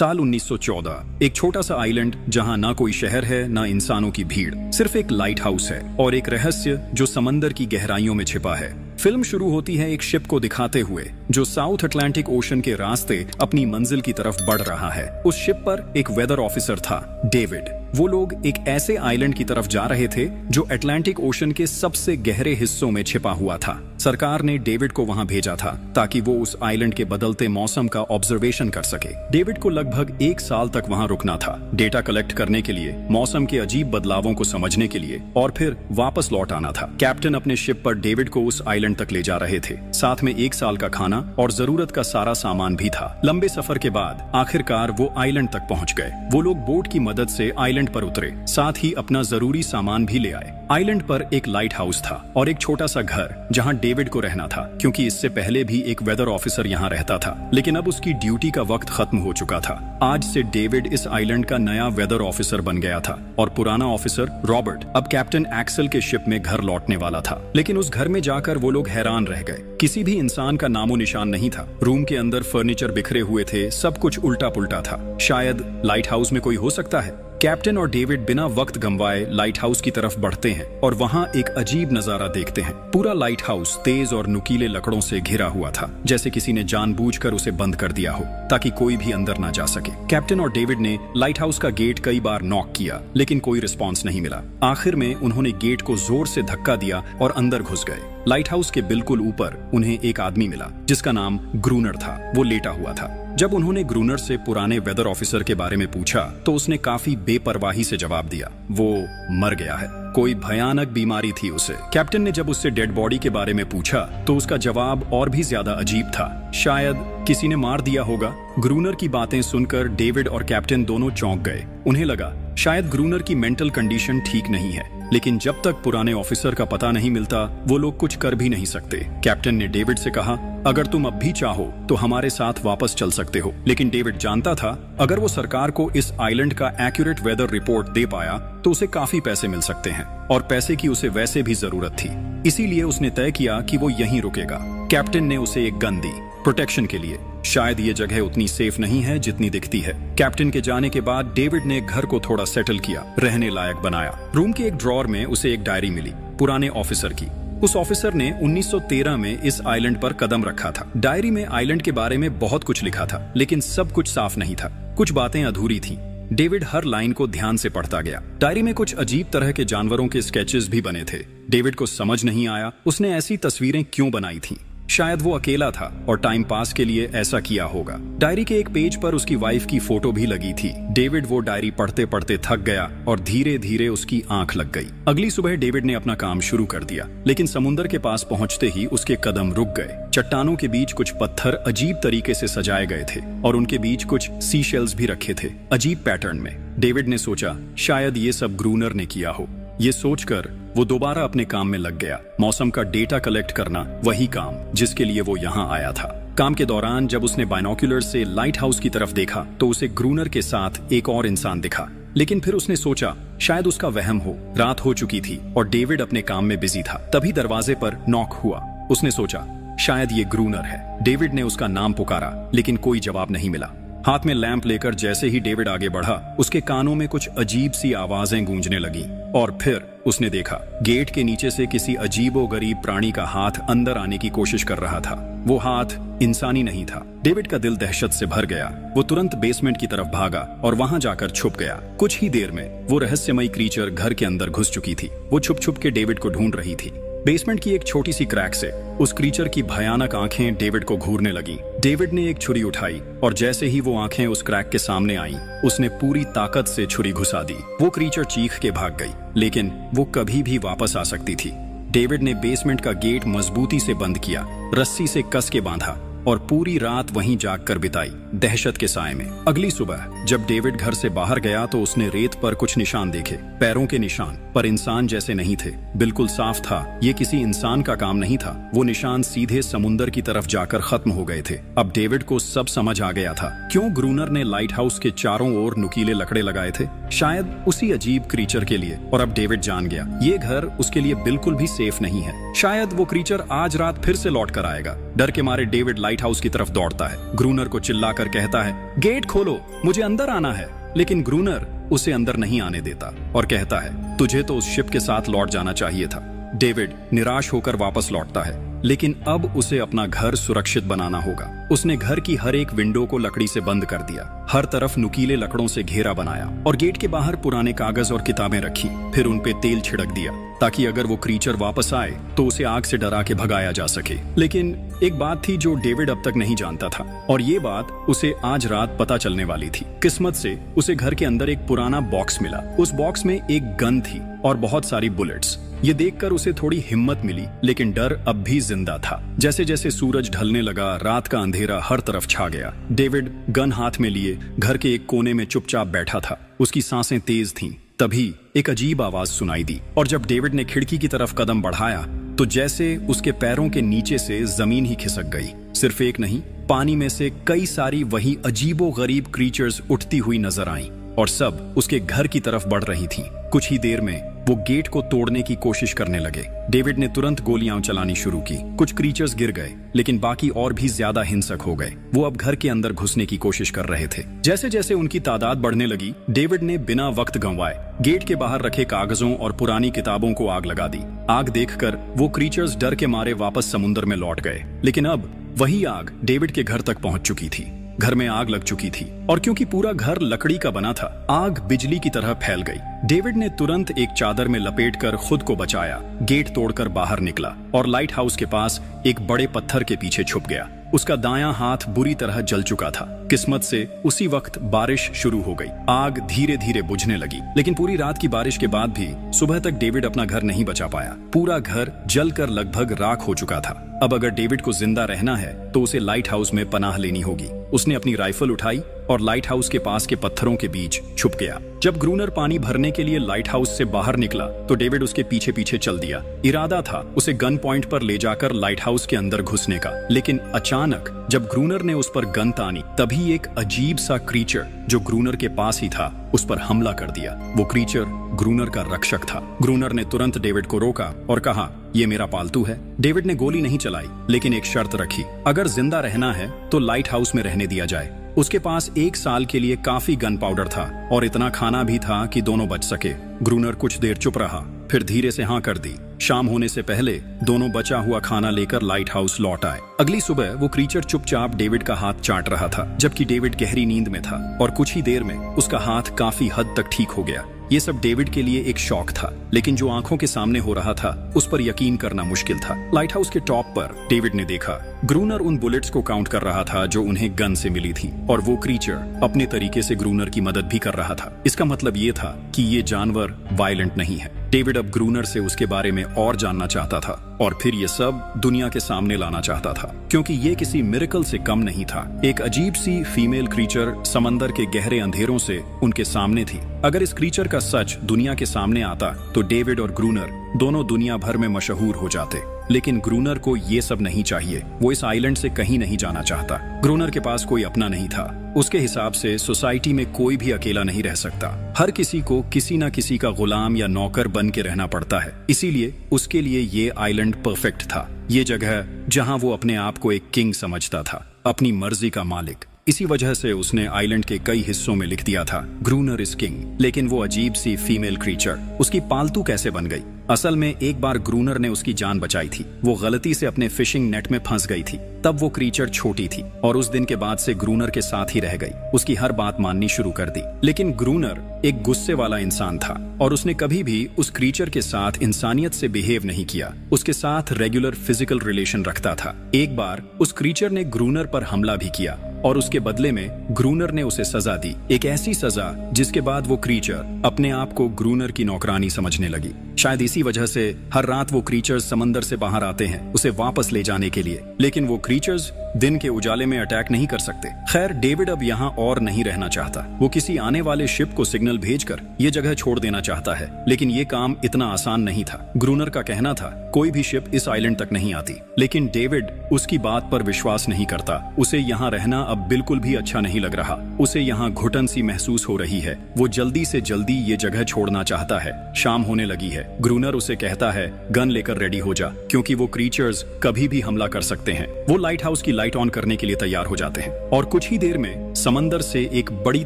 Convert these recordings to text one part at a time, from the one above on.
साल 1914। एक छोटा सा आइलैंड जहां ना कोई शहर है ना इंसानों की भीड़, सिर्फ एक लाइट हाउस है और एक रहस्य जो समंदर की गहराइयों में छिपा है। फिल्म शुरू होती है एक शिप को दिखाते हुए जो साउथ अटलांटिक ओशन के रास्ते अपनी मंजिल की तरफ बढ़ रहा है। उस शिप पर एक वेदर ऑफिसर था, डेविड। वो लोग एक ऐसे आइलैंड की तरफ जा रहे थे जो अटलांटिक ओशन के सबसे गहरे हिस्सों में छिपा हुआ था। सरकार ने डेविड को वहां भेजा था ताकि वो उस आइलैंड के बदलते मौसम का ऑब्जर्वेशन कर सके। डेविड को लगभग 1 साल तक वहां रुकना था, डेटा कलेक्ट करने के लिए, मौसम के अजीब बदलावों को समझने के लिए और फिर वापस लौट आना था। कैप्टन अपने शिप पर डेविड को उस आइलैंड तक ले जा रहे थे, साथ में 1 साल का खाना और जरूरत का सारा सामान भी था। लंबे सफर के बाद आखिरकार वो आइलैंड तक पहुंच गए। वो लोग बोट की मदद से आइलैंड पर उतरे, साथ ही अपना जरूरी सामान भी ले आए। आइलैंड पर एक लाइट हाउस था और एक छोटा सा घर जहां डेविड को रहना था, क्योंकि इससे पहले भी एक वेदर ऑफिसर यहां रहता था, लेकिन अब उसकी ड्यूटी का वक्त खत्म हो चुका था। आज से डेविड इस आइलैंड का नया वेदर ऑफिसर बन गया था और पुराना ऑफिसर रॉबर्ट अब कैप्टन एक्सेल के शिप में घर लौटने वाला था। लेकिन उस घर में जाकर वो लोग हैरान रह गए। किसी भी इंसान का नामो निशान नहीं था। रूम के अंदर फर्नीचर बिखरे हुए थे, सब कुछ उल्टा पुल्टा था। शायद लाइट हाउस में कोई हो सकता है। कैप्टन और डेविड बिना वक्त गंवाए लाइट हाउस की तरफ बढ़ते हैं और वहां एक अजीब नजारा देखते हैं। पूरा लाइट हाउस तेज और नुकीले लकड़ों से घिरा हुआ था, जैसे किसी ने जानबूझकर उसे बंद कर दिया हो ताकि कोई भी अंदर ना जा सके। कैप्टन और डेविड ने लाइट हाउस का गेट कई बार नॉक किया, लेकिन कोई रिस्पॉन्स नहीं मिला। आखिर में उन्होंने गेट को जोर से धक्का दिया और अंदर घुस गए। लाइट हाउस के बिल्कुल ऊपर उन्हें एक आदमी मिला जिसका नाम ग्रूनर था। वो लेटा हुआ था। जब उन्होंने ग्रूनर से पुराने वेदर ऑफिसर के बारे में पूछा तो उसने काफी बेपरवाही से जवाब दिया, वो मर गया है, कोई भयानक बीमारी थी उसे। कैप्टन ने जब उससे डेड बॉडी के बारे में पूछा तो उसका जवाब और भी ज्यादा अजीब था, शायद किसी ने मार दिया होगा। ग्रूनर की बातें सुनकर डेविड और कैप्टन दोनों चौंक गए। उन्हें लगा शायद ग्रूनर की मेंटल कंडीशन ठीक नहीं है, लेकिन जब तक पुराने ऑफिसर का पता नहीं मिलता वो लोग कुछ कर भी नहीं सकते। कैप्टन ने डेविड से कहा, अगर तुम अब भी चाहो तो हमारे साथ वापस चल सकते हो। लेकिन डेविड जानता था अगर वो सरकार को इस आइलैंड का एक्यूरेट वेदर रिपोर्ट दे पाया तो उसे काफी पैसे मिल सकते हैं और पैसे की उसे वैसे भी जरूरत थी। इसीलिए उसने तय किया कि वो यहीं रुकेगा। कैप्टन ने उसे एक गन दी प्रोटेक्शन के लिए। शायद ये जगह उतनी सेफ नहीं है जितनी दिखती है। कैप्टन के जाने के बाद डेविड ने घर को थोड़ा सेटल किया, रहने लायक बनाया। रूम के एक ड्रॉर में उसे एक डायरी मिली पुराने ऑफिसर की। उस ऑफिसर ने 1913 में इस आइलैंड पर कदम रखा था। डायरी में आइलैंड के बारे में बहुत कुछ लिखा था, लेकिन सब कुछ साफ नहीं था। कुछ बातें अधूरी थीं। डेविड हर लाइन को ध्यान से पढ़ता गया। डायरी में कुछ अजीब तरह के जानवरों के स्केचेस भी बने थे। डेविड को समझ नहीं आया उसने ऐसी तस्वीरें क्यों बनाई थीं। शायद वो अकेला था और टाइम पास के लिए ऐसा किया होगा। डायरी के एक पेज पर उसकी वाइफ की फोटो भी लगी थी। डेविड वो डायरी पढ़ते पढ़ते थक गया और धीरे धीरे उसकी आंख लग गई। अगली सुबह डेविड ने अपना काम शुरू कर दिया, लेकिन समुद्र के पास पहुंचते ही उसके कदम रुक गए। चट्टानों के बीच कुछ पत्थर अजीब तरीके से सजाए गए थे और उनके बीच कुछ सी शेल्स भी रखे थे, अजीब पैटर्न में। डेविड ने सोचा शायद ये सब ग्रूनर ने किया हो। ये सोचकर वो दोबारा अपने काम में लग गया। मौसम का डेटा कलेक्ट करना, वही काम जिसके लिए वो यहाँ आया था। काम के दौरान जब उसने बाइनोक्यूलर से लाइट हाउस की तरफ देखा तो उसे ग्रूनर के साथ एक और इंसान दिखा, लेकिन फिर उसने सोचा शायद उसका वहम हो। रात हो चुकी थी और डेविड अपने काम में बिजी था। तभी दरवाजे पर नॉक हुआ। उसने सोचा शायद ये ग्रूनर है। डेविड ने उसका नाम पुकारा, लेकिन कोई जवाब नहीं मिला। हाथ में लैंप लेकर जैसे ही डेविड आगे बढ़ा, उसके कानों में कुछ अजीब सी आवाजें गूंजने लगीं और फिर उसने देखा गेट के नीचे से किसी अजीबोगरीब प्राणी का हाथ अंदर आने की कोशिश कर रहा था। वो हाथ इंसानी नहीं था। डेविड का दिल दहशत से भर गया। वो तुरंत बेसमेंट की तरफ भागा और वहां जाकर छुप गया। कुछ ही देर में वो रहस्यमयी क्रीचर घर के अंदर घुस चुकी थी। वो छुप छुप के डेविड को ढूंढ रही थी। बेसमेंट की एक छोटी सी क्रैक से उस क्रीचर की भयानक आंखें डेविड को घूरने लगीं। डेविड ने एक छुरी उठाई और जैसे ही वो आंखें उस क्रैक के सामने आईं, उसने पूरी ताकत से छुरी घुसा दी। वो क्रीचर चीख के भाग गई, लेकिन वो कभी भी वापस आ सकती थी। डेविड ने बेसमेंट का गेट मजबूती से बंद किया, रस्सी से कस के बांधा और पूरी रात वहीं जागकर बिताई, दहशत के साए में। अगली सुबह जब डेविड घर से बाहर गया तो उसने रेत पर कुछ निशान देखे, पैरों के निशान, पर इंसान जैसे नहीं थे। बिल्कुल साफ था ये किसी इंसान का काम नहीं था। वो निशान सीधे समुंदर की तरफ जाकर खत्म हो गए थे। अब डेविड को सब समझ आ गया था क्यों ग्रूनर ने लाइट हाउस के चारों ओर नुकीले लकड़े लगाए थे, शायद उसी अजीब क्रीचर के लिए। और अब डेविड जान गया ये घर उसके लिए बिल्कुल भी सेफ नहीं है। शायद वो क्रीचर आज रात फिर से लौट कर आएगा। डर के मारे डेविड लाइट हाउस की तरफ दौड़ता है। ग्रूनर को चिल्लाकर कहता है, गेट खोलो, मुझे अंदर आना है। लेकिन ग्रूनर उसे अंदर नहीं आने देता और कहता है, तुझे तो उस शिप के साथ लौट जाना चाहिए था। डेविड निराश होकर वापस लौटता है, लेकिन अब उसे अपना घर सुरक्षित बनाना होगा। उसने घर की हर एक विंडो को लकड़ी से बंद कर दिया, हर तरफ नुकीले लकड़ों से घेरा बनाया और गेट के बाहर पुराने कागज और किताबें रखी। फिर उन पे तेल छिड़क दिया ताकि अगर वो क्रीचर वापस आए तो उसे आग से डरा के भगाया जा सके। लेकिन एक बात थी जो डेविड अब तक नहीं जानता था, और ये बात उसे आज रात पता चलने वाली थी। किस्मत से उसे घर के अंदर एक पुराना बॉक्स मिला। उस बॉक्स में एक गन थी और बहुत सारी बुलेट्स। ये देखकर उसे थोड़ी हिम्मत मिली, लेकिन डर अब भी जिंदा था। जैसे जैसे सूरज ढलने लगा, रात का अंधेरा हर तरफ छा गया। डेविड गन हाथ में लिए घर के एक कोने में चुपचाप बैठा था। उसकी सांसें तेज थीं। तभी एक अजीब आवाज सुनाई दी, और जब डेविड ने खिड़की की तरफ कदम बढ़ाया तो जैसे उसके पैरों के नीचे से जमीन ही खिसक गई। सिर्फ एक नहीं, पानी में से कई सारी वही अजीबो-गरीब क्रीचर्स उठती हुई नजर आईं, और सब उसके घर की तरफ बढ़ रही थीं। कुछ ही देर में वो गेट को तोड़ने की कोशिश करने लगे। डेविड ने तुरंत गोलियां चलानी शुरू की। कुछ क्रीचर्स गिर गए, लेकिन बाकी और भी ज्यादा हिंसक हो गए। वो अब घर के अंदर घुसने की कोशिश कर रहे थे। जैसे जैसे उनकी तादाद बढ़ने लगी, डेविड ने बिना वक्त गंवाए गेट के बाहर रखे कागजों और पुरानी किताबों को आग लगा दी। आग देखकर वो क्रीचर्स डर के मारे वापस समुद्र में लौट गए। लेकिन अब वही आग डेविड के घर तक पहुंच चुकी थी। घर में आग लग चुकी थी, और क्योंकि पूरा घर लकड़ी का बना था, आग बिजली की तरह फैल गई। डेविड ने तुरंत एक चादर में लपेटकर खुद को बचाया, गेट तोड़कर बाहर निकला और लाइट हाउस के पास एक बड़े पत्थर के पीछे छुप गया। उसका दायां हाथ बुरी तरह जल चुका था। किस्मत से उसी वक्त बारिश शुरू हो गई। आग धीरे धीरे बुझने लगी, लेकिन पूरी रात की बारिश के बाद भी सुबह तक डेविड अपना घर नहीं बचा पाया। पूरा घर जलकर लगभग राख हो चुका था। अब अगर डेविड को जिंदा रहना है तो उसे लाइट हाउस में पनाह लेनी होगी। उसने अपनी राइफल उठाई और लाइट हाउस के पास के पत्थरों के बीच छुप गया। जब ग्रूनर पानी भरने के लिए लाइट हाउस से बाहर निकला तो डेविड उसके पीछे पीछे चल दिया। इरादा था उसे गन पॉइंट पर ले जाकर लाइट हाउस के अंदर घुसने का, लेकिन अचानक जब ग्रूनर ने उस पर गन तानी, तभी एक अजीब सा क्रीचर जो ग्रूनर के पास ही था उस पर हमला कर दिया। वो क्रीचर ग्रूनर का रक्षक था। ग्रूनर ने तुरंत डेविड को रोका और कहा, ये मेरा पालतू है। डेविड ने गोली नहीं चलाई, लेकिन एक शर्त रखी, अगर जिंदा रहना है तो लाइट हाउस में रहने दिया जाए। उसके पास 1 साल के लिए काफी गन पाउडर था और इतना खाना भी था कि दोनों बच सके। ग्रूनर कुछ देर चुप रहा, फिर धीरे से हाँ कर दी। शाम होने से पहले दोनों बचा हुआ खाना लेकर लाइट हाउस लौट आए। अगली सुबह वो क्रीचर चुपचाप डेविड का हाथ चाट रहा था, जबकि डेविड गहरी नींद में था, और कुछ ही देर में उसका हाथ काफी हद तक ठीक हो गया। ये सब डेविड के लिए एक शौक था, लेकिन जो आंखों के सामने हो रहा था उस पर यकीन करना मुश्किल था। लाइट हाउस के टॉप पर डेविड ने देखा ग्रूनर उन बुलेट्स को काउंट कर रहा था जो उन्हें गन से मिली थी, और वो क्रीचर अपने तरीके से ग्रूनर की मदद भी कर रहा था। इसका मतलब ये था कि ये जानवर वायलेंट नहीं है। डेविड अब ग्रूनर से उसके बारे में और जानना चाहता था, और फिर ये सब दुनिया के सामने लाना चाहता था, क्योंकि ये किसी मिरेकल से कम नहीं था। एक अजीब सी फीमेल क्रीचर समंदर के गहरे अंधेरों से उनके सामने थी। अगर इस क्रीचर का सच दुनिया के सामने आता तो डेविड और ग्रूनर दोनों दुनिया भर में मशहूर हो जाते। लेकिन ग्रूनर को ये सब नहीं चाहिए। वो इस आइलैंड से कहीं नहीं जाना चाहता। ग्रूनर के पास कोई अपना नहीं था। उसके हिसाब से सोसाइटी में कोई भी अकेला नहीं रह सकता। हर किसी को किसी न किसी का गुलाम या नौकर बन के रहना पड़ता है। इसीलिए उसके लिए ये आइलैंड परफेक्ट था। ये जगह जहां वो अपने आप को एक किंग समझता था, अपनी मर्जी का मालिक। इसी वजह से उसने आइलैंड के कई हिस्सों में लिख दिया था, ग्रूनर इज किंग। लेकिन वो अजीब सी फीमेल क्रीचर उसकी पालतू कैसे बन गई? असल में एक बार ग्रूनर ने उसकी जान बचाई थी। वो गलती से अपने फिशिंग नेट में फंस गई थी। तब वो क्रीचर छोटी थी और उस दिन के बाद से ग्रूनर के साथ ही रह गई। उसकी हर बात माननी शुरू कर दी। लेकिन ग्रूनर एक गुस्से वाला इंसान था और उसने कभी भी उस क्रीचर के साथ इंसानियत से बिहेव नहीं किया। उसके साथ रेगुलर फिजिकल रिलेशन रखता था। एक बार उस क्रीचर ने ग्रूनर पर हमला भी किया और उसके बदले में ग्रूनर ने उसे सजा दी, एक ऐसी सजा जिसके बाद वो क्रीचर अपने आप को ग्रूनर की नौकरानी समझने लगी। शायद इसी वजह से हर रात वो क्रीचर्स समंदर से बाहर आते हैं उसे वापस ले जाने के लिए। लेकिन वो क्रीचर्स दिन के उजाले में अटैक नहीं कर सकते। खैर, डेविड अब यहाँ और नहीं रहना चाहता। वो किसी आने वाले शिप को सिग्नल भेजकर ये जगह छोड़ देना चाहता है, लेकिन ये काम इतना आसान नहीं था। ग्रूनर का कहना था कोई भी शिप इस आइलैंड तक नहीं आती, लेकिन डेविड उसकी बात पर विश्वास नहीं करता। उसे यहाँ रहना अब बिल्कुल भी अच्छा नहीं लग रहा। उसे यहाँ घुटन सी महसूस हो रही है। वो जल्दी से जल्दी ये जगह छोड़ना चाहता है। शाम होने लगी है। ग्रूनर उसे कहता है गन लेकर रेडी हो जा, क्योंकि वो क्रीचर्स कभी भी हमला कर सकते हैं। वो लाइट हाउस की लाइट ऑन करने के लिए तैयार हो जाते हैं और कुछ ही देर में समंदर से एक बड़ी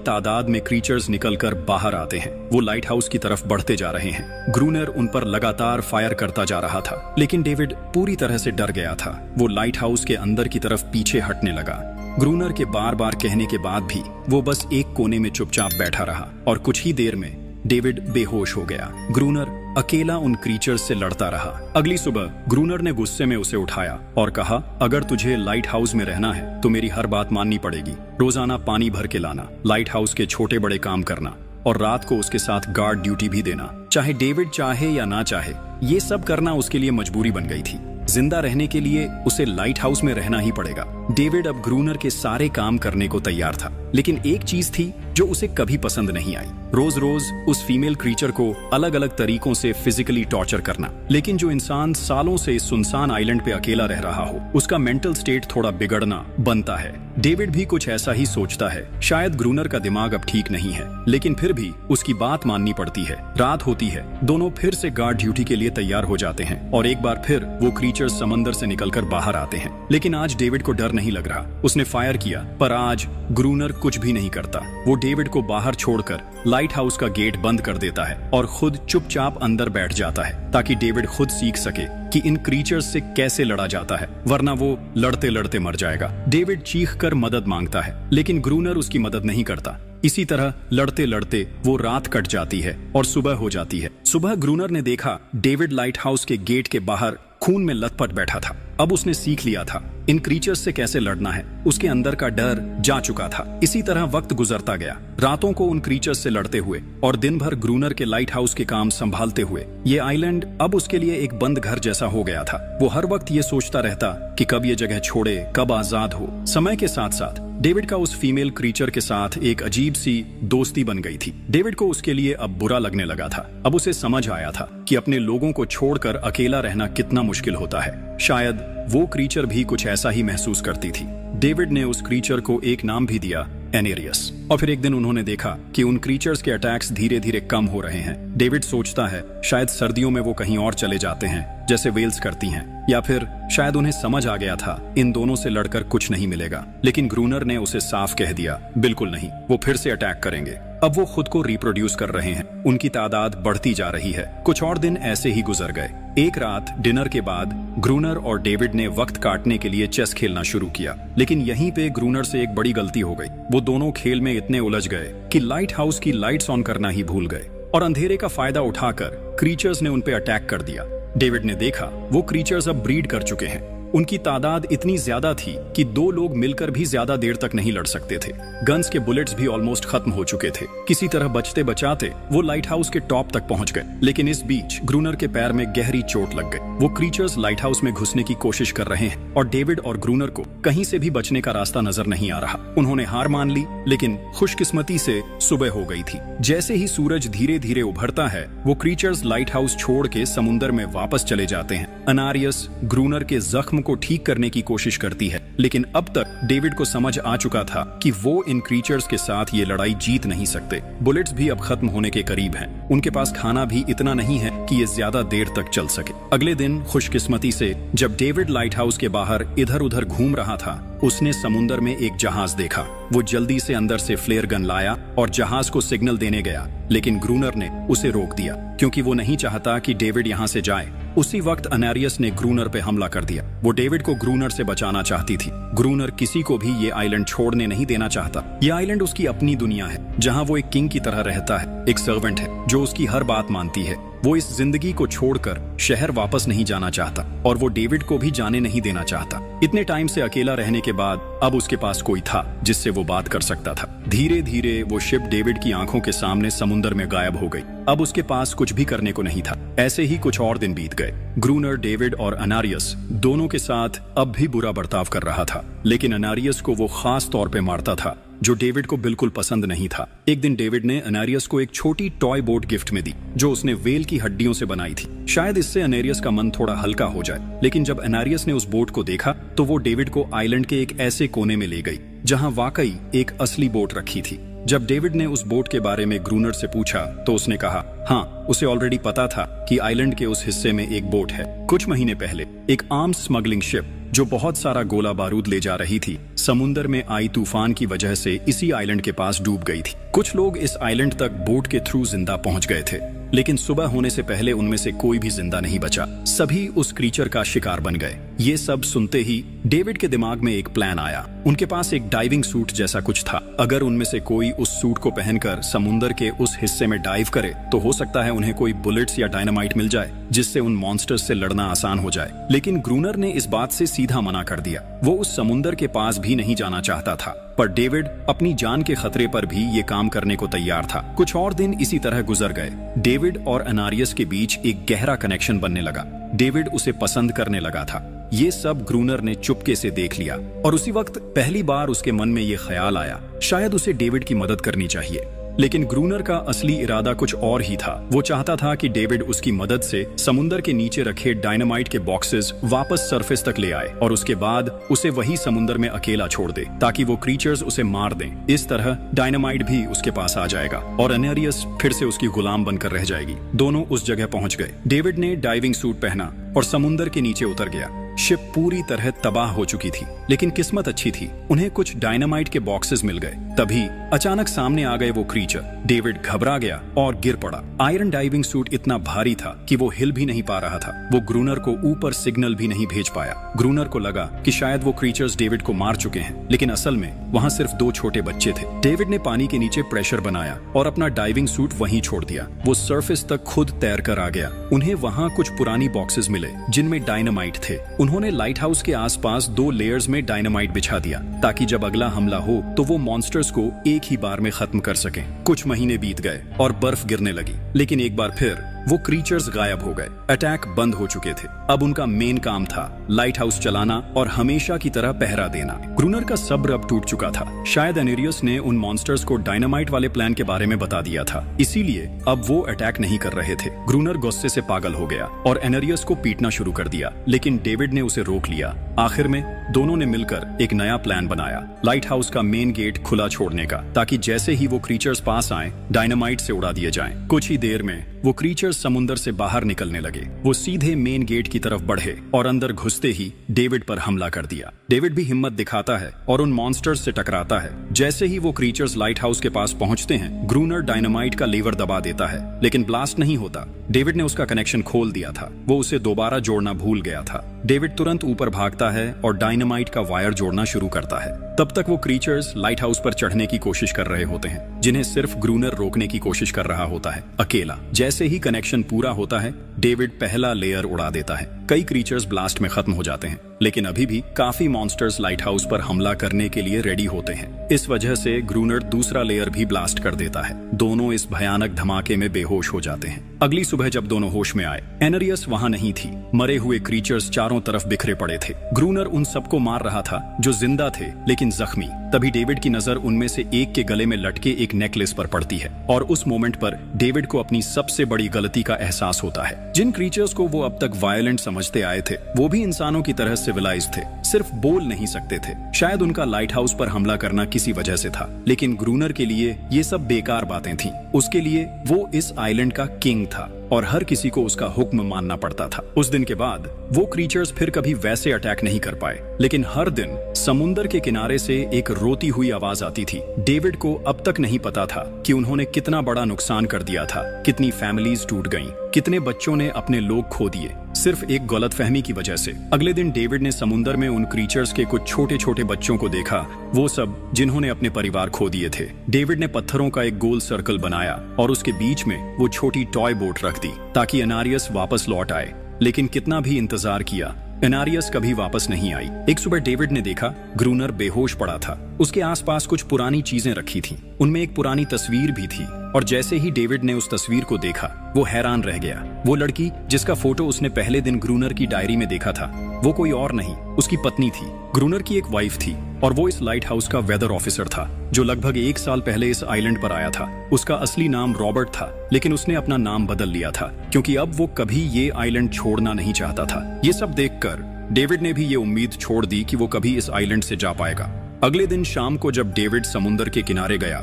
तादाद में क्रीचर्स निकलकर बाहर आते हैं। वो लाइट हाउस की तरफ बढ़ते जा रहे हैं। ग्रूनर उन पर लगातार फायर करता जा रहा था, लेकिन डेविड पूरी तरह से डर गया था। वो लाइट हाउस के अंदर की तरफ पीछे हटने लगा। ग्रूनर के बार बार कहने के बाद भी वो बस एक कोने में चुपचाप बैठा रहा और कुछ ही देर में डेविड बेहोश हो गया। ग्रूनर अकेला उन क्रीचर्स से लड़ता रहा। अगली सुबह ग्रूनर ने गुस्से में उसे उठाया और कहा, अगर तुझे लाइट हाउस में रहना है तो मेरी हर बात माननी पड़ेगी। रोजाना पानी भर के लाना, लाइट हाउस के छोटे बड़े काम करना और रात को उसके साथ गार्ड ड्यूटी भी देना। चाहे डेविड चाहे या ना चाहे, ये सब करना उसके लिए मजबूरी बन गई थी। जिंदा रहने के लिए उसे लाइट हाउस में रहना ही पड़ेगा। डेविड अब ग्रूनर के सारे काम करने को तैयार था, लेकिन एक चीज थी जो उसे कभी पसंद नहीं आई। रोज रोज उस फीमेल क्रीचर को अलग अलग तरीकों से फिजिकली टॉर्चर करना। लेकिन जो इंसान सालों से इस सुनसान आइलैंड पे अकेला रह रहा हो, उसका मेंटल स्टेट थोड़ा बिगड़ना बनता है। डेविड भी कुछ ऐसा ही सोचता है। शायद ग्रूनर का दिमाग अब ठीक नहीं है, लेकिन फिर भी उसकी बात माननी पड़ती है। रात होती है, दोनों फिर से गार्ड ड्यूटी के लिए तैयार हो जाते हैं और एक बार फिर वो क्रीचर्स समंदर से निकलकर बाहर आते हैं। लेकिन आज डेविड को डर नहीं लग रहा। उसने फायर किया, पर आज ग्रूनर कुछ भी नहीं करता। वो डेविड को बाहर छोड़कर लाइट हाउस का गेट बंद कर देता है और खुद चुपचाप अंदर बैठ जाता है, ताकि डेविड खुद सीख सके कि इन क्रीचर्स से कैसे लड़ा जाता है, वरना वो लड़ते लड़ते मर जाएगा। डेविड चीख कर मदद मांगता है, लेकिन ग्रूनर उसकी मदद नहीं करता। इसी तरह लड़ते लड़ते वो रात कट जाती है और सुबह हो जाती है। सुबह ग्रूनर ने देखा डेविड लाइट हाउस के गेट के बाहर खून में लथपथ बैठा था। अब उसने सीख लिया था इन क्रीचर्स से कैसे लड़ना है। उसके अंदर का डर जा चुका था। इसी तरह वक्त गुजरता गया, रातों को उन क्रीचर्स से लड़ते हुए और दिन भर ग्रूनर के लाइट हाउस के काम संभालते हुए। ये आइलैंड अब उसके लिए एक बंद घर जैसा हो गया था। वो हर वक्त ये सोचता रहता कि कब ये जगह छोड़े, कब आजाद हो। समय के साथ साथ डेविड का उस फीमेल क्रीचर के साथ एक अजीब सी दोस्ती बन गई थी। डेविड को उसके लिए अब बुरा लगने लगा था। अब उसे समझ आया था कि अपने लोगों को छोड़कर अकेला रहना कितना मुश्किल होता है। शायद वो क्रीचर भी कुछ ऐसा ही महसूस करती थी। डेविड ने उस क्रीचर को एक नाम भी दिया, एनेरियस। और फिर एक दिन उन्होंने देखा कि उन क्रीचर्स के अटैक्स धीरे धीरे कम हो रहे हैं। डेविड सोचता है शायद सर्दियों में वो कहीं और चले जाते हैं, जैसे वेल्स करती हैं, या फिर शायद उन्हें समझ आ गया था इन दोनों से लड़कर कुछ नहीं मिलेगा। लेकिन ग्रूनर ने उसे साफ कह दिया, बिल्कुल नहीं, वो फिर से अटैक करेंगे। अब वो खुद को रिप्रोड्यूस कर रहे हैं, उनकी तादाद बढ़ती जा रही है। कुछ और दिन ऐसे ही गुजर गए। एक रात डिनर के बाद ग्रूनर और डेविड ने वक्त काटने के लिए चेस खेलना शुरू किया, लेकिन यहीं पे ग्रूनर से एक बड़ी गलती हो गई। वो दोनों खेल में इतने उलझ गए कि लाइट हाउस की लाइट्स ऑन करना ही भूल गए और अंधेरे का फायदा उठाकर क्रीचर्स ने उन पे अटैक कर दिया। डेविड ने देखा वो क्रीचर्स अब ब्रीड कर चुके हैं। उनकी तादाद इतनी ज्यादा थी कि दो लोग मिलकर भी ज्यादा देर तक नहीं लड़ सकते थे। गन्स के बुलेट्स भी ऑलमोस्ट खत्म हो चुके थे। किसी तरह बचते बचाते वो लाइट हाउस के टॉप तक पहुंच गए, लेकिन इस बीच ग्रूनर के पैर में गहरी चोट लग गई। वो क्रीचर्स लाइट हाउस में घुसने की कोशिश कर रहे हैं और डेविड और ग्रूनर को कहीं से भी बचने का रास्ता नजर नहीं आ रहा। उन्होंने हार मान ली, लेकिन खुशकिस्मती से सुबह हो गई थी। जैसे ही सूरज धीरे धीरे उभरता है, वो क्रीचर्स लाइट हाउस छोड़ के समुद्र में वापस चले जाते हैं। अनारियस ग्रूनर के जख्म को ठीक करने की कोशिश करती है, लेकिन अब तक डेविड को समझ आ चुका था कि वो इन क्रीचर्स के साथ ये लड़ाई जीत नहीं सकते। बुलेट्स भी अब खत्म होने के करीब हैं। उनके पास खाना भी इतना नहीं है कि ये ज्यादा देर तक चल सके। अगले दिन खुशकिस्मती से जब डेविड लाइट हाउस के बाहर इधर उधर घूम रहा था, उसने समुद्र में एक जहाज देखा। वो जल्दी से अंदर से फ्लेयर गन लाया और जहाज को सिग्नल देने गया, लेकिन ग्रूनर ने उसे रोक दिया क्योंकि वो नहीं चाहता कि डेविड यहाँ से जाए। उसी वक्त अनारियस ने ग्रूनर पे हमला कर दिया। वो डेविड को ग्रूनर से बचाना चाहती थी। ग्रूनर किसी को भी ये आइलैंड छोड़ने नहीं देना चाहता। ये आइलैंड उसकी अपनी दुनिया है, जहाँ वो एक किंग की तरह रहता है, एक सर्वेंट है जो उसकी हर बात मानती है। वो इस जिंदगी को छोड़कर शहर वापस नहीं जाना चाहता और वो डेविड को भी जाने नहीं देना चाहता। इतने टाइम से अकेला रहने के बाद अब उसके पास कोई था जिससे वो बात कर सकता था। धीरे धीरे वो शिप डेविड की आंखों के सामने समुद्र में गायब हो गई। अब उसके पास कुछ भी करने को नहीं था। ऐसे ही कुछ और दिन बीत गए। ग्रूनर, डेविड और अनारियस दोनों के साथ अब भी बुरा बर्ताव कर रहा था, लेकिन अनारियस को वो खास तौर पे मारता था, जो डेविड को बिल्कुल पसंद नहीं था। एक दिन डेविड ने अनारियस को एक छोटी टॉय बोट गिफ्ट में दी, जो उसने वेल की हड्डियों से बनाई थी। शायद इससे अनारियस का मन थोड़ा हल्का हो जाए। लेकिन जब अनारियस ने उस बोट को देखा तो वो डेविड को आइलैंड के एक ऐसे कोने में ले गई जहां वाकई एक असली बोट रखी थी। जब डेविड ने उस बोट के बारे में ग्रूनर से पूछा तो उसने कहा, हाँ, उसे ऑलरेडी पता था कि आइलैंड के उस हिस्से में एक बोट है। कुछ महीने पहले एक आर्म्स स्मगलिंग शिप जो बहुत सारा गोला बारूद ले जा रही थी, समुंदर में आई तूफान की वजह से इसी आइलैंड के पास डूब गई थी। कुछ लोग इस आइलैंड तक बोट के थ्रू जिंदा पहुंच गए थे, लेकिन सुबह होने से पहले उनमें से कोई भी जिंदा नहीं बचा। सभी उस क्रीचर का शिकार बन गए। ये सब सुनते ही डेविड के दिमाग में एक प्लान आया। उनके पास एक डाइविंग सूट जैसा कुछ था। अगर उनमें से कोई उस सूट को पहनकर समुंदर के उस हिस्से में डाइव करे तो हो सकता है उन्हें कोई बुलेट्स या डायनामाइट मिल जाए, जिससे उन मॉन्स्टर्स से लड़ना आसान हो जाए। लेकिन ग्रूनर ने इस बात से सीधा मना कर दिया। वो उस समुंदर के पास भी नहीं जाना चाहता था, पर डेविड अपनी जान के खतरे पर भी ये काम करने को तैयार था। कुछ और दिन इसी तरह गुजर गए। डेविड और एनारियस के बीच एक गहरा कनेक्शन बनने लगा। डेविड उसे पसंद करने लगा था। ये सब ग्रूनर ने चुपके से देख लिया और उसी वक्त पहली बार उसके मन में ये ख्याल आया, शायद उसे डेविड की मदद करनी चाहिए। लेकिन ग्रूनर का असली इरादा कुछ और ही था। वो चाहता था कि डेविड उसकी मदद से समुंदर के नीचे रखे डायनामाइट के बॉक्सेस वापस सरफेस तक ले आए और उसके बाद उसे वही समुंदर में अकेला छोड़ दे, ताकि वो क्रीचर्स उसे मार दें। इस तरह डायनामाइट भी उसके पास आ जाएगा और एनेरियस फिर से उसकी गुलाम बनकर रह जाएगी। दोनों उस जगह पहुंच गए। डेविड ने डाइविंग सूट पहना और समुंदर के नीचे उतर गया। शिप पूरी तरह तबाह हो चुकी थी, लेकिन किस्मत अच्छी थी, उन्हें कुछ डायनामाइट के बॉक्सेस मिल गए। तभी अचानक सामने आ गए वो क्रीचर। डेविड घबरा गया और गिर पड़ा। आयरन डाइविंग सूट इतना भारी था कि वो हिल भी नहीं पा रहा था। वो ग्रूनर को ऊपर सिग्नल भी नहीं भेज पाया। ग्रूनर को लगा कि शायद वो क्रीचर्स डेविड को मार चुके हैं, लेकिन असल में वहाँ सिर्फ 2 छोटे बच्चे थे। डेविड ने पानी के नीचे प्रेशर बनाया और अपना डाइविंग सूट वहीं छोड़ दिया। वो सरफेस तक खुद तैर कर आ गया। उन्हें वहाँ कुछ पुरानी बॉक्सेस मिले जिनमें डायनामाइट थे। उन्होंने लाइट हाउस के आसपास 2 लेयर्स में डायनामाइट बिछा दिया, ताकि जब अगला हमला हो तो वो मॉन्स्टर्स को एक ही बार में खत्म कर सकें। कुछ महीने बीत गए और बर्फ गिरने लगी, लेकिन एक बार फिर वो क्रीचर्स गायब हो गए। अटैक बंद हो चुके थे। अब उनका मेन काम था लाइट हाउस चलाना और हमेशा की तरह पहरा देना। ग्रूनर का सब्र अब टूट चुका था। शायद एनेरियस ने उन मॉन्स्टर्स को डायनामाइट वाले प्लान के बारे में बता दिया था, इसीलिए अब वो अटैक नहीं कर रहे थे। ग्रूनर गुस्से से पागल हो गया और एनेरियस को पीटना शुरू कर दिया, लेकिन डेविड ने उसे रोक लिया। आखिर में दोनों ने मिलकर एक नया प्लान बनाया, लाइट हाउस का मेन गेट खुला छोड़ने का, ताकि जैसे ही वो क्रीचर्स पास आए डायनामाइट से उड़ा दिए जाएं। कुछ ही देर में वो क्रीचर्स समुंदर से बाहर निकलने लगे। वो सीधे मेन गेट की तरफ बढ़े और अंदर घुसते ही डेविड पर हमला कर दिया। डेविड भी हिम्मत दिखाता है और उन मॉन्स्टर्स से टकराता है। जैसे ही वो क्रीचर्स लाइट हाउस के पास पहुंचते हैं, ग्रूनर डायनामाइट का लीवर दबा देता है, लेकिन ब्लास्ट नहीं होता। डेविड ने उसका कनेक्शन खोल दिया था। वो उसे दोबारा जोड़ना भूल गया था। डेविड तुरंत ऊपर भागता है और डायनामाइट का वायर जोड़ना शुरू करता है। तब तक वो क्रीचर्स लाइट हाउस पर चढ़ने की कोशिश कर रहे होते हैं, जिन्हें सिर्फ ग्रूनर रोकने की कोशिश कर रहा होता है, अकेला। जैसे ही कनेक्शन पूरा होता है, डेविड पहला लेयर उड़ा देता है। कई क्रीचर्स ब्लास्ट में खत्म हो जाते हैं, लेकिन अभी भी काफी मॉन्स्टर्स लाइट हाउस पर हमला करने के लिए रेडी होते हैं। इस वजह से ग्रूनर दूसरा लेयर भी ब्लास्ट कर देता है। दोनों इस भयानक धमाके में बेहोश हो जाते हैं। अगली सुबह जब दोनों होश में आए, एनेरियस वहां नहीं थी। मरे हुए क्रीचर्स चारों तरफ बिखरे पड़े थे। ग्रूनर उन सबको मार रहा था जो जिंदा थे लेकिन जख्मी। तभी डेविड की नजर उनमें से एक के गले में लटके एक नेकलेस पर पड़ती है और उस मोमेंट पर डेविड को अपनी सबसे बड़ी गलती का एहसास होता है। जिन क्रीचर्स को वो अब तक वायलेंट समझते आए थे, वो भी इंसानों की तरह सिविलाइज थे, सिर्फ बोल नहीं सकते थे। शायद उनका लाइट हाउस पर हमला करना किसी वजह से था, लेकिन ग्रूनर के लिए ये सब बेकार बातें थीं। उसके लिए वो इस आइलैंड का किंग था और हर किसी को उसका हुक्म मानना पड़ता था। उस दिन के बाद वो क्रीचर्स फिर कभी वैसे अटैक नहीं कर पाए, लेकिन हर दिन समुंदर के किनारे से एक रोती हुई आवाज आती थी। डेविड को अब तक नहीं पता था कि उन्होंने कितना बड़ा नुकसान कर दिया था, कितनी फैमिलीज टूट गईं, कितने बच्चों ने अपने लोग खो दिए, सिर्फ एक गलतफहमी की वजह से। अगले दिन डेविड ने समुंदर में उन क्रीचर्स के कुछ छोटे छोटे बच्चों को देखा, वो सब जिन्होंने अपने परिवार खो दिए थे। डेविड ने पत्थरों का एक गोल सर्कल बनाया और उसके बीच में वो छोटी टॉय बोट रख दी ताकि एनारियस वापस लौट आए, लेकिन कितना भी इंतजार किया, एनारियस कभी वापस नहीं आई। एक सुबह डेविड ने देखा ग्रूनर बेहोश पड़ा था। उसके आसपास कुछ पुरानी चीजें रखी थीं। उनमें एक पुरानी तस्वीर भी थी और जैसे ही डेविड ने उस तस्वीर को देखा, वो हैरान रह गया। वो लड़की जिसका फोटो उसने पहले दिन ग्रूनर की डायरी में देखा था, वो कोई और नहीं, उसकी पत्नी थी। ग्रूनर की एक वाइफ थी और वो इस लाइट हाउस का वेदर ऑफिसर था जो लगभग 1 साल पहले इस आइलैंड पर आया था। उसका असली नाम रॉबर्ट था, लेकिन उसने अपना नाम बदल लिया था क्योंकि अब वो कभी ये आइलैंड छोड़ना नहीं चाहता था। ये सब देखकर डेविड ने भी ये उम्मीद छोड़ दी कि वो कभी इस आइलैंड से जा पाएगा। अगले दिन शाम को जब डेविड समुंदर के किनारे गया,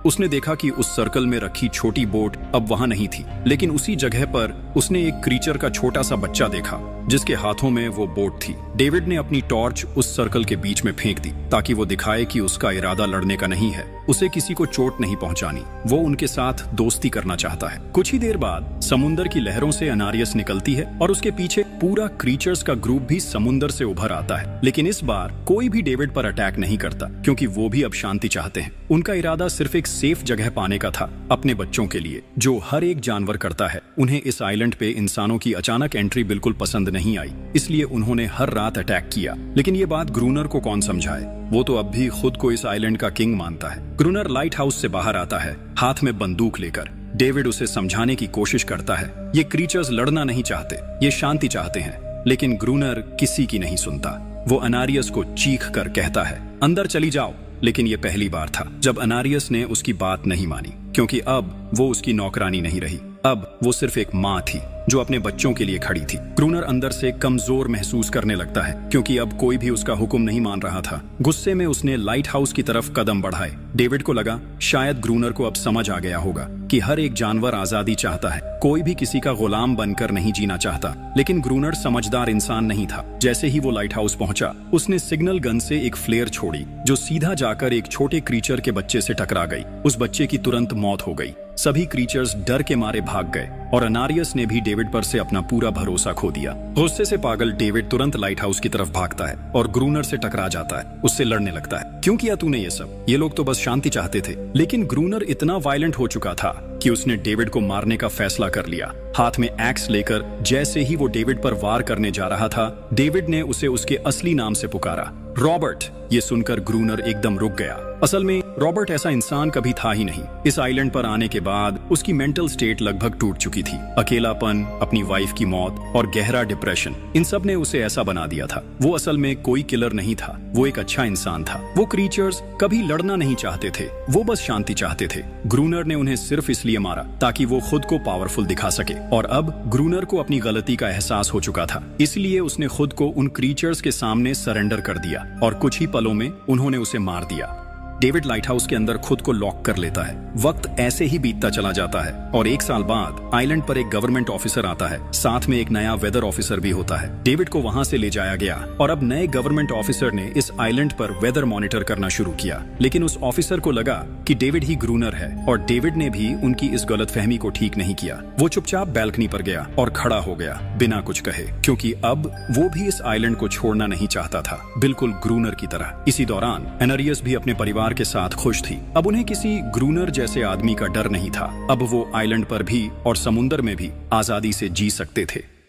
उसने देखा कि उस सर्कल में रखी छोटी बोट अब वहां नहीं थी, लेकिन उसी जगह पर उसने एक क्रीचर का छोटा सा बच्चा देखा जिसके हाथों में वो बोट थी। डेविड ने अपनी टॉर्च उस सर्कल के बीच में फेंक दी ताकि वो दिखाए कि उसका इरादा लड़ने का नहीं है, उसे किसी को चोट नहीं पहुंचानी, वो उनके साथ दोस्ती करना चाहता है। कुछ ही देर बाद समुंदर की लहरों से अनारियस निकलती है और उसके पीछे पूरा क्रीचर्स का ग्रुप भी समुंदर से उभर आता है। लेकिन इस बार कोई भी डेविड पर अटैक नहीं करता क्योंकि वो भी अब शांति चाहते हैं। उनका इरादा सिर्फ एक सेफ जगह पाने का था, अपने बच्चों के लिए, जो हर एक जानवर करता है। उन्हें इस आइलैंड पे इंसानों की अचानक एंट्री बिल्कुल पसंद नहीं आई, इसलिए उन्होंने हर रात अटैक किया। लेकिन ये बात ग्रूनर को कौन समझाए, वो तो अब भी खुद को इस आइलैंड का किंग मानता है। ग्रूनर लाइट हाउस से बाहर आता है, हाथ में बंदूक लेकर। डेविड उसे समझाने की कोशिश करता है, ये क्रीचर्स लड़ना नहीं चाहते, ये शांति चाहते हैं। लेकिन ग्रूनर किसी की नहीं सुनता। वो अनारियस को चीख कर कहता है, अंदर चली जाओ। लेकिन ये पहली बार था जब अनारियस ने उसकी बात नहीं मानी, क्योंकि अब वो उसकी नौकरानी नहीं रही, अब वो सिर्फ एक माँ थी जो अपने बच्चों के लिए खड़ी थी। ग्रूनर अंदर से कमजोर महसूस करने लगता है क्योंकि अब कोई भी उसका हुक्म नहीं मान रहा था। गुस्से में उसने लाइट हाउस की तरफ कदम बढ़ाए। डेविड को लगा शायद ग्रूनर को अब समझ आ गया होगा कि हर एक जानवर आजादी चाहता है, कोई भी किसी का गुलाम बनकर नहीं जीना चाहता। लेकिन ग्रूनर समझदार इंसान नहीं था। जैसे ही वो लाइट हाउस पहुंचा, उसने सिग्नल गन से एक फ्लेयर छोड़ी जो सीधा जाकर एक छोटे क्रीचर के बच्चे से टकरा गई। उस बच्चे की तुरंत मौत हो गई। सभी क्रीचर्स डर के मारे भाग गए और अनारियस ने भी डेविड पर से अपना पूरा भरोसा खो दिया। गुस्से से पागल डेविड तुरंत लाइट हाउस की तरफ भागता है और ग्रूनर से टकरा जाता है, उससे लड़ने लगता है। क्यों किया तूने ये सब? ये लोग तो बस शांति चाहते थे। लेकिन ग्रूनर इतना वायलेंट हो चुका था कि उसने डेविड को मारने का फैसला कर लिया। हाथ में एक्स लेकर जैसे ही वो डेविड पर वार करने जा रहा था, डेविड ने उसे उसके असली नाम से पुकारा, रॉबर्ट। ये सुनकर ग्रूनर एकदम रुक गया। असल में रॉबर्ट ऐसा इंसान कभी था ही नहीं। इस आइलैंड पर आने के बाद उसकी मेंटल स्टेट लगभग टूट चुकी थी। अकेलापन, अपनी वाइफ की मौत और गहरा डिप्रेशन, इन सब ने उसे ऐसा बना दिया था। वो असल में कोई किलर नहीं था, वो एक अच्छा इंसान था। वो क्रीचर्स कभी लड़ना नहीं चाहते थे, वो बस शांति चाहते थे। ग्रूनर ने उन्हें सिर्फ इसलिए मारा ताकि वो खुद को पावरफुल दिखा सके। और अब ग्रूनर को अपनी गलती का एहसास हो चुका था, इसलिए उसने खुद को उन क्रीचर्स के सामने सरेंडर कर दिया और कुछ ही पलों में उन्होंने उसे मार दिया। डेविड लाइट हाउस के अंदर खुद को लॉक कर लेता है। वक्त ऐसे ही बीतता चला जाता है और 1 साल बाद आइलैंड पर एक गवर्नमेंट ऑफिसर आता है, साथ में एक नया वेदर ऑफिसर भी होता है। डेविड को वहां से ले जाया गया और अब नए गवर्नमेंट ऑफिसर ने इस आइलैंड पर वेदर मॉनिटर करना शुरू किया। लेकिन उस ऑफिसर को लगा कि डेविड ही ग्रूनर है और डेविड ने भी उनकी इस गलतफहमी को ठीक नहीं किया। वो चुपचाप बैल्कनी पर गया और खड़ा हो गया बिना कुछ कहे, क्योंकि अब वो भी इस आइलैंड को छोड़ना नहीं चाहता था, बिल्कुल ग्रूनर की तरह। इसी दौरान अनारियस भी अपने परिवार के साथ खुश थी। अब उन्हें किसी ग्रूनर जैसे आदमी का डर नहीं था। अब वो आइलैंड पर भी और समुंदर में भी आजादी से जी सकते थे।